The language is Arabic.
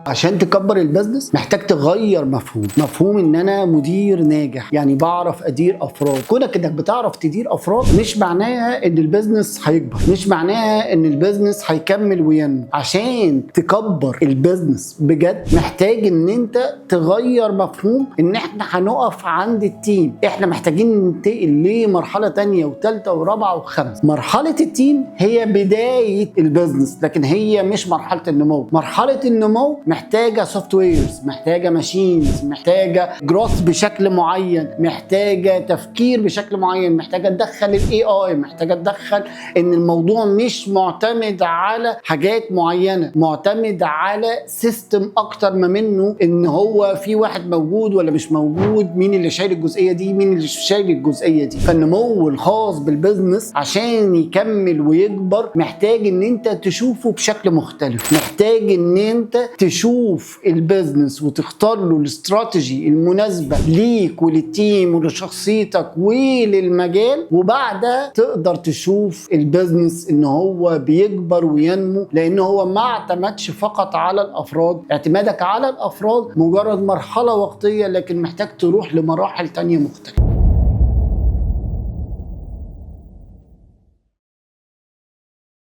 عشان تكبر البزنس محتاج تغير مفهوم ان انا مدير ناجح، يعني بعرف ادير افراد. كونك انك بتعرف تدير افراد مش معناها ان البزنس هيكبر، مش معناها ان البزنس هيكمل وينمو. عشان تكبر البزنس بجد محتاج ان انت تغير مفهوم ان احنا هنقف عند التيم. احنا محتاجين ننتقل لمرحله تانية وثالثه ورابعه وخامسه. مرحله التيم هي بدايه البزنس، لكن هي مش مرحله النمو. مرحله النمو محتاجه سوفت ويرز، محتاجه ماشينز، محتاجه جروث بشكل معين، محتاجه تفكير بشكل معين، محتاجه تدخل الاي اي، محتاجه تدخل ان الموضوع مش معتمد على حاجات معينه، معتمد على سيستم اكتر ما منه ان هو في واحد موجود ولا مش موجود، مين اللي شايل الجزئيه دي، مين اللي شايل الجزئيه دي. فالنمو الخاص بالبزنس عشان يكمل ويكبر محتاج ان انت تشوفه بشكل مختلف، محتاج ان انت تشوف البزنس وتختار له الاستراتيجي المناسبه ليك وللتيم ولشخصيتك وللمجال، وبعدها تقدر تشوف البزنس ان هو بيكبر وينمو، لان هو ما اعتمدش فقط على الافراد. اعتمادك على الافراد مجرد مرحله وقتيه، لكن محتاج تروح لمراحل تانية مختلفه.